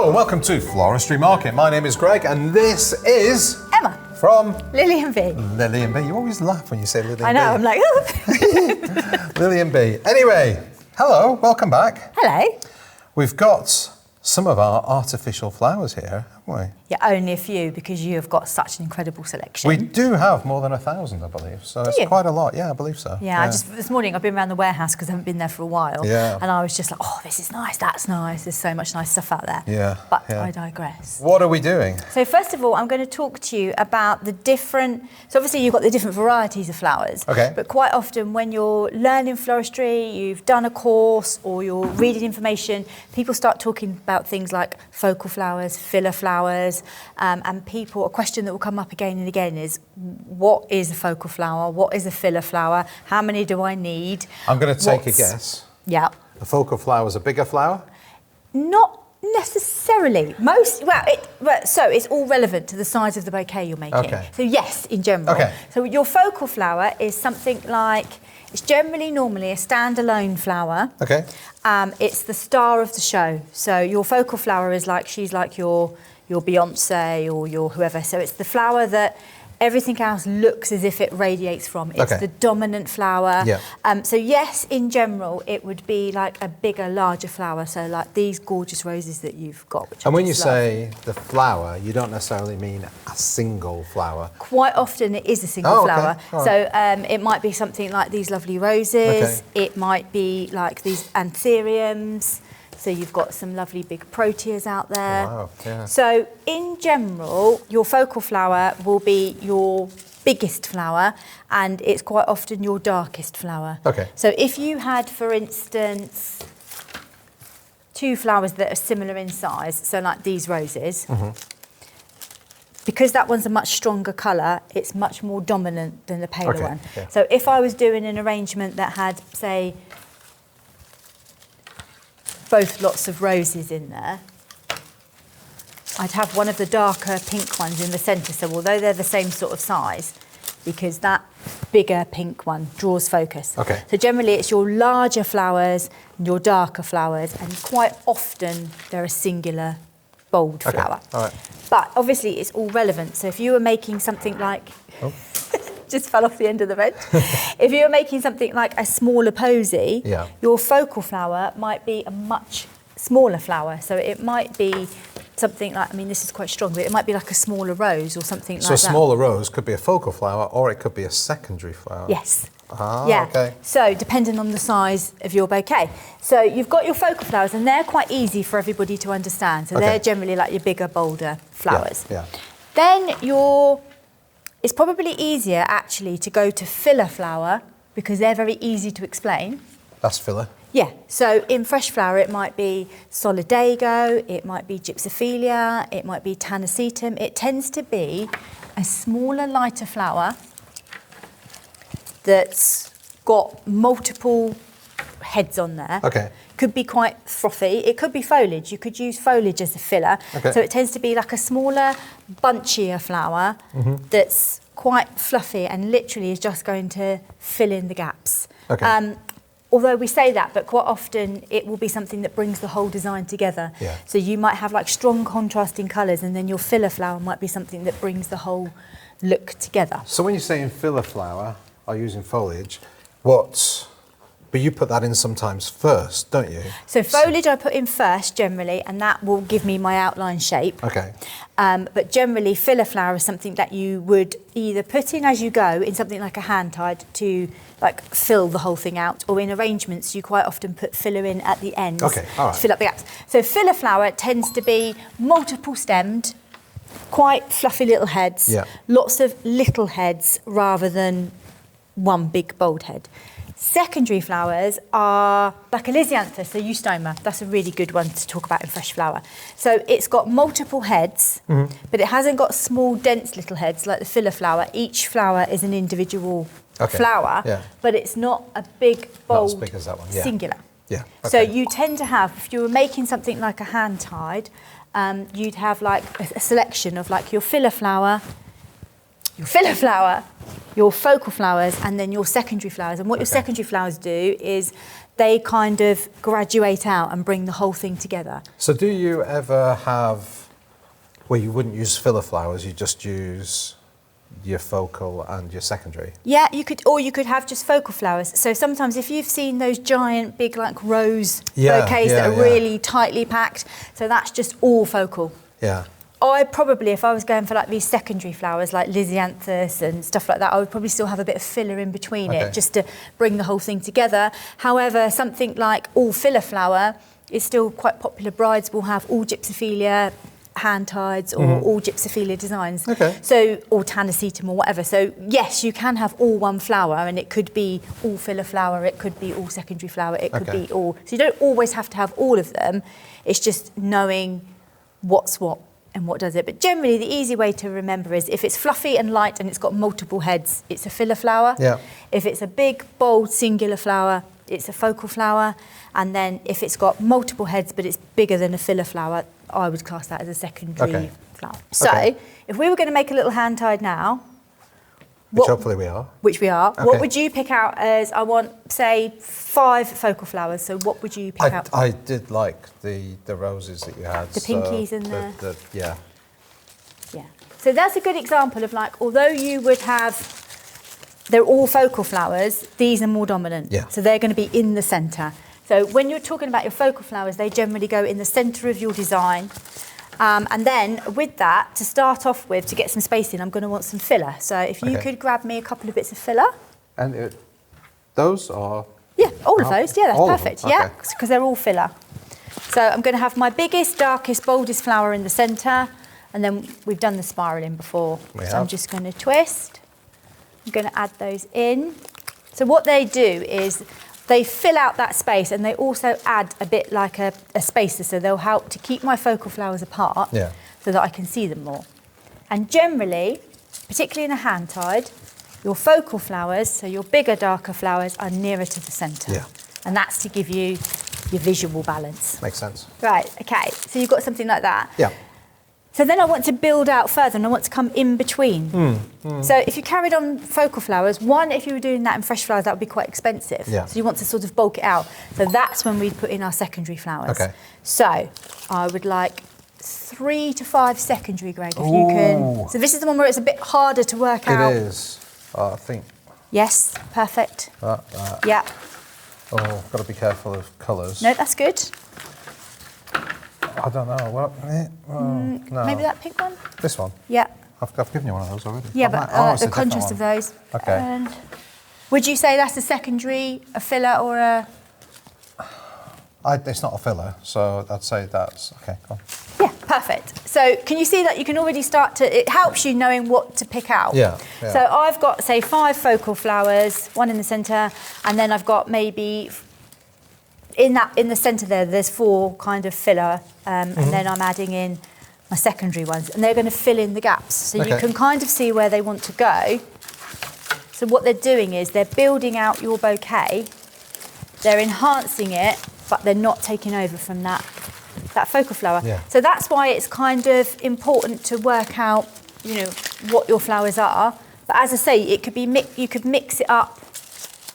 Hello and welcome to Floristry Market. My name is Greg and this is Emma from Lily and B. Lily and B. You always laugh when you say Lily and B. I know, I'm like, oh. Lily and B. Anyway, hello, welcome back. Hello. We've got some of our artificial flowers here, haven't we? Yeah, only a few because you have got such an incredible selection. We do have more than 1,000, I believe. So it's quite a lot. Yeah, I believe so. Yeah, this morning I've been around the warehouse because I haven't been there for a while. Yeah. And I was just like, oh, this is nice, that's nice. There's so much nice stuff out there. Yeah. But I digress. What are we doing? So first of all, I'm going to talk to you about the different, so obviously you've got the different varieties of flowers. Okay. But quite often when you're learning floristry, you've done a course or you're reading information, people start talking about things like focal flowers, filler flowers, and a question that will come up again and again is, what is a focal flower? What is a filler flower? How many do I need? I'm going to take a guess. Yeah. A focal flower is a bigger flower? Not necessarily. So it's all relevant to the size of the bouquet you're making. Okay. So yes, in general. Okay. So your focal flower is something like, it's generally normally a standalone flower. Okay. It's the star of the show. So your focal flower is like, she's like your Beyonce or your whoever. So it's the flower that everything else looks as if it radiates from. It's the dominant flower. Yeah. So yes, in general, it would be like a bigger, larger flower. So like these gorgeous roses that you've got. Which And I when you just love. say the flower, you don't necessarily mean a single flower. Quite often it is a single flower. All right. So it might be something like these lovely roses. It might be like these anthuriums. So you've got some lovely big proteas out there. Wow, yeah. So in general, your focal flower will be your biggest flower and it's quite often your darkest flower. Okay. So if you had, for instance, two flowers that are similar in size, so like these roses, because that one's a much stronger colour, it's much more dominant than the paler one. Yeah. So if I was doing an arrangement that had, say, both lots of roses in there, I'd have one of the darker pink ones in the centre. So although they're the same sort of size, because that bigger pink one draws focus. Okay. So generally it's your larger flowers and your darker flowers, and quite often they're a singular bold flower. All right. But obviously it's all relevant. So if you were making something like, just fell off the end of the bench. If you were making something like a smaller posy, your focal flower might be a much smaller flower. So it might be something like, I mean, this is quite strong, but it might be like a smaller rose or something like that. So a smaller rose could be a focal flower or it could be a secondary flower. Yes. Ah, yeah. okay. So depending on the size of your bouquet. So you've got your focal flowers and they're quite easy for everybody to understand. So they're generally like your bigger, bolder flowers. Yeah. Then it's probably easier actually to go to filler flower because they're very easy to explain. That's filler. Yeah, so in fresh flower it might be solidago, it might be gypsophilia, it might be tanacetum. It tends to be a smaller, lighter flower that's got multiple heads on there. Okay. Could be quite frothy. It could be foliage. You could use foliage as a filler. Okay. So it tends to be like a smaller, bunchier flower that's quite fluffy and literally is just going to fill in the gaps. Okay. Although we say that, but quite often it will be something that brings the whole design together. Yeah. So you might have like strong contrasting colours and then your filler flower might be something that brings the whole look together. So when you're saying filler flower or using foliage, but you put that in sometimes first, don't you? So foliage I put in first generally, and that will give me my outline shape. Okay. But generally filler flower is something that you would either put in as you go in something like a hand tied to like fill the whole thing out, or in arrangements you quite often put filler in at the ends Okay, all right. to fill up the gaps. So filler flower tends to be multiple stemmed, quite fluffy little heads, lots of little heads rather than one big bold head. Secondary flowers are like a lisianthus, so eustoma. That's a really good one to talk about in fresh flower. So it's got multiple heads, but it hasn't got small, dense little heads like the filler flower. Each flower is an individual flower, but it's not a big, bold, not as big as that one. singular. Yeah. Okay. So you tend to have, if you were making something like a hand tied, you'd have like a selection of like your filler flower, your focal flowers, and then your secondary flowers. And what your secondary flowers do is they kind of graduate out and bring the whole thing together. So do you ever have, well, you wouldn't use filler flowers, you just use your focal and your secondary? Yeah, you could have just focal flowers. So sometimes if you've seen those giant big like rose bouquets that are really tightly packed, so that's just all focal. Yeah. I probably, if I was going for like these secondary flowers like lisianthus and stuff like that, I would probably still have a bit of filler in between it just to bring the whole thing together. However, something like all filler flower is still quite popular. Brides will have all gypsophilia hand tieds or all gypsophilia designs. So, or tanacetum or whatever. So yes, you can have all one flower, and it could be all filler flower, it could be all secondary flower, it could be all. So you don't always have to have all of them. It's just knowing what's what and what does it. But generally the easy way to remember is if it's fluffy and light and it's got multiple heads, it's a filler flower. If it's a big, bold, singular flower, it's a focal flower. And then if it's got multiple heads but it's bigger than a filler flower, I would class that as a secondary flower. So if we were going to make a little hand tied now, which hopefully we are. Which we are. What would you pick out as, I want, say, 5 focal flowers. So what would you pick out? I did like the roses that you had. The pinkies and the... Yeah. Yeah. So that's a good example of like, although you would have, they're all focal flowers, these are more dominant. So they're going to be in the centre. So when you're talking about your focal flowers, they generally go in the centre of your design. And then with that, to start off with, to get some space in, I'm going to want some filler. So if you could grab me a couple of bits of filler. And those are... Yeah, all of those. Yeah, that's perfect. Yeah, because they're all filler. So I'm going to have my biggest, darkest, boldest flower in the centre. And then we've done the spiralling before. So I'm just going to twist. I'm going to add those in. So what they do is they fill out that space, and they also add a bit like a spacer, so they'll help to keep my focal flowers apart so that I can see them more. And generally, particularly in a hand tied, your focal flowers, so your bigger, darker flowers, are nearer to the centre. And that's to give you your visual balance. Makes sense. Right, okay, so you've got something like that. So then I want to build out further, and I want to come in between. So if you carried on focal flowers, one, if you were doing that in fresh flowers, that would be quite expensive. So you want to sort of bulk it out. So that's when we'd put in our secondary flowers. So I would like 3 to 5 secondary, Greg, if you can. So this is the one where it's a bit harder to work out. It is, I think. Yes, perfect. Yeah. Oh, got to be careful of colours. No, that's good. I don't know. Well, no. Maybe that pink one? This one? Yeah. I've given you one of those already. Yeah, but the contrast of those. And would you say that's a secondary, a filler, or a... It's not a filler, so I'd say that's... Okay, go on. Yeah, perfect. So can you see that you can already start to... It helps you knowing what to pick out. So I've got, say, 5 focal flowers, 1 in the centre, and then I've got maybe... In the centre there's 4 kind of filler, and then I'm adding in my secondary ones, and they're going to fill in the gaps. So you can kind of see where they want to go. So what they're doing is they're building out your bouquet, they're enhancing it, but they're not taking over from that focal flower. So that's why it's kind of important to work out, you know, what your flowers are. But as I say, it could be you could mix it up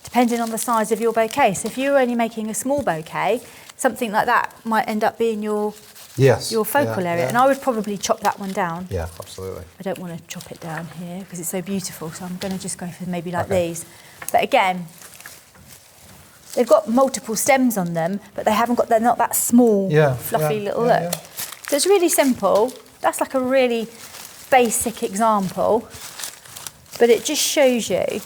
depending on the size of your bouquet. So if you're only making a small bouquet, something like that might end up being your focal area. And I would probably chop that one down. Yeah, absolutely. I don't want to chop it down here because it's so beautiful, so I'm going to just go for maybe like these. But again, they've got multiple stems on them, but they're not that small, fluffy little look. So it's really simple. That's like a really basic example, but it just shows you.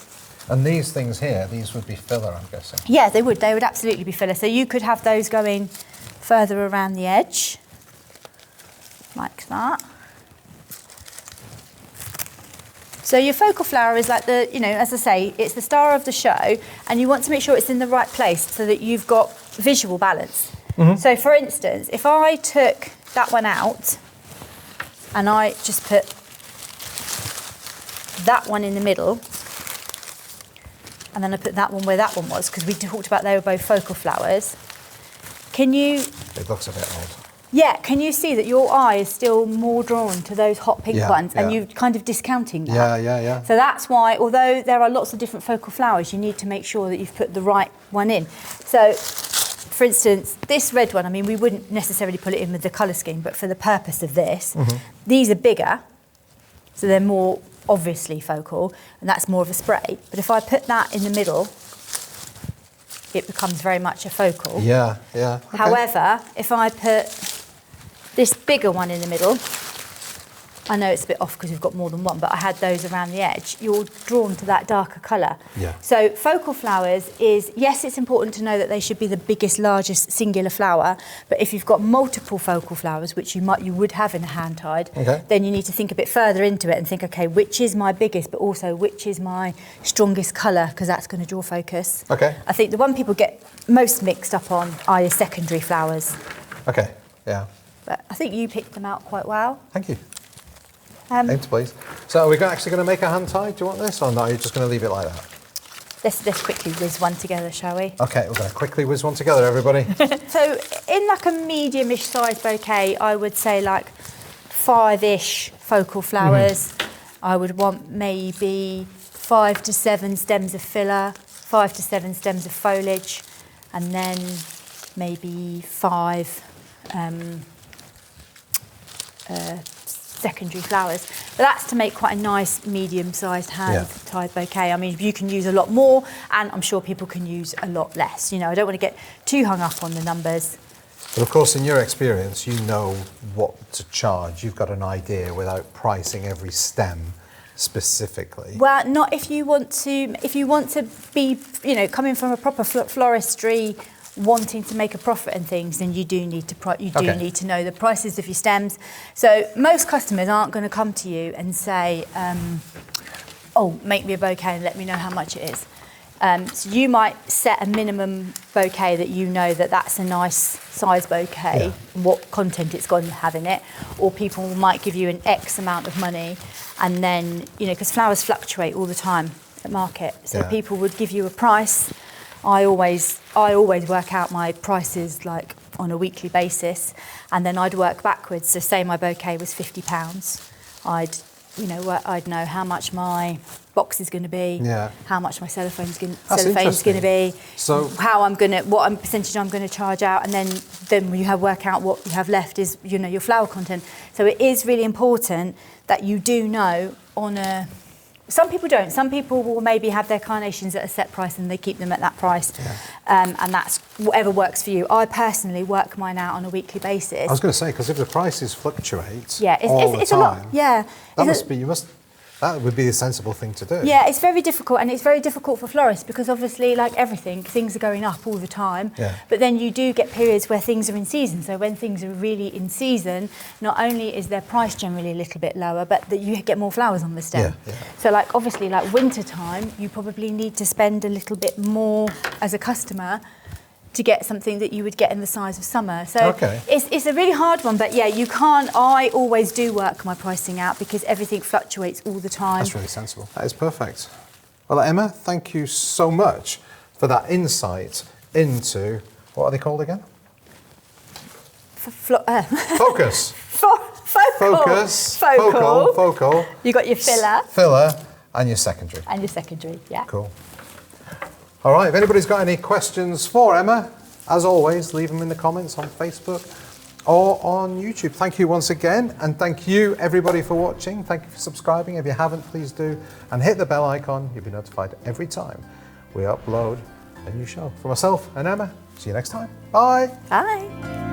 And these things here, these would be filler, I'm guessing. Yeah, they would absolutely be filler. So you could have those going further around the edge, like that. So your focal flower is like the, you know, as I say, it's the star of the show, and you want to make sure it's in the right place so that you've got visual balance. So for instance, if I took that one out and I just put that one in the middle, and then I put that one where that one was, because we talked about they were both focal flowers. Can you... It looks a bit odd. Yeah, can you see that your eye is still more drawn to those hot pink ones, and you're kind of discounting that? Yeah. So that's why, although there are lots of different focal flowers, you need to make sure that you've put the right one in. So, for instance, this red one, I mean, we wouldn't necessarily put it in with the colour scheme, but for the purpose of this, these are bigger, so they're more obviously focal, and that's more of a spray. But if I put that in the middle, it becomes very much a focal. Yeah. Okay. However, if I put this bigger one in the middle, I know it's a bit off because we've got more than one, but I had those around the edge, you're drawn to that darker colour. Yeah. So focal flowers is, yes, it's important to know that they should be the biggest, largest singular flower, but if you've got multiple focal flowers, which you would have in a hand tied, then you need to think a bit further into it and think, okay, which is my biggest, but also which is my strongest colour, because that's going to draw focus. Okay. I think the one people get most mixed up on are your secondary flowers. Okay, yeah. But I think you picked them out quite well. Thank you. Aim to please. So are we actually going to make a hand tie? Do you want this, or not? Are you just going to leave it like that? Let's quickly whiz one together, shall we? Okay, we're going to quickly whiz one together, everybody. So in like a medium-ish size bouquet, I would say like 5-ish focal flowers. I would want maybe 5 to 7 stems of filler, 5 to 7 stems of foliage, and then maybe 5 secondary flowers. But that's to make quite a nice medium-sized hand-tied bouquet. I mean, you can use a lot more, and I'm sure people can use a lot less. You know, I don't want to get too hung up on the numbers. But of course, in your experience, you know what to charge. You've got an idea without pricing every stem specifically. Well, not if you want to. If you want to be, you know, coming from a proper floristry, wanting to make a profit and things, then you do need to need to know the prices of your stems. So most customers aren't going to come to you and say, "Oh, make me a bouquet and let me know how much it is." So you might set a minimum bouquet that you know that's a nice size bouquet, what content it's going to have in it, or people might give you an X amount of money, and then, you know, because flowers fluctuate all the time at market, so people would give you a price. I always work out my prices like on a weekly basis, and then I'd work backwards. So say my bouquet was £50, I'd know how much my box is going to be, how much my cellophane's going to be, so what percentage I'm going to charge out, and then you work out what you have left is, you know, your flower content. So it is really important that you do know on a. Some people don't. Some people will maybe have their carnations at a set price and they keep them at that price. And that's whatever works for you. I personally work mine out on a weekly basis. I was going to say, because if the prices fluctuate it's a lot. That would be a sensible thing to do. Yeah, it's very difficult, and it's very difficult for florists because obviously, like everything, things are going up all the time. But then you do get periods where things are in season. So when things are really in season, not only is their price generally a little bit lower, but that you get more flowers on the stem. So like obviously, like winter time, you probably need to spend a little bit more as a customer to get something that you would get in the size of summer. So it's a really hard one, but yeah, you can't, I always do work my pricing out because everything fluctuates all the time. That's really sensible. That is perfect. Well, Emma, thank you so much for that insight into, what are they called again? Focus. Focal. You got your Filler, and your secondary. Cool. All right, if anybody's got any questions for Emma, as always, leave them in the comments on Facebook or on YouTube. Thank you once again, and thank you everybody for watching. Thank you for subscribing. If you haven't, please do, and hit the bell icon. You'll be notified every time we upload a new show. For myself and Emma, see you next time. Bye. Bye.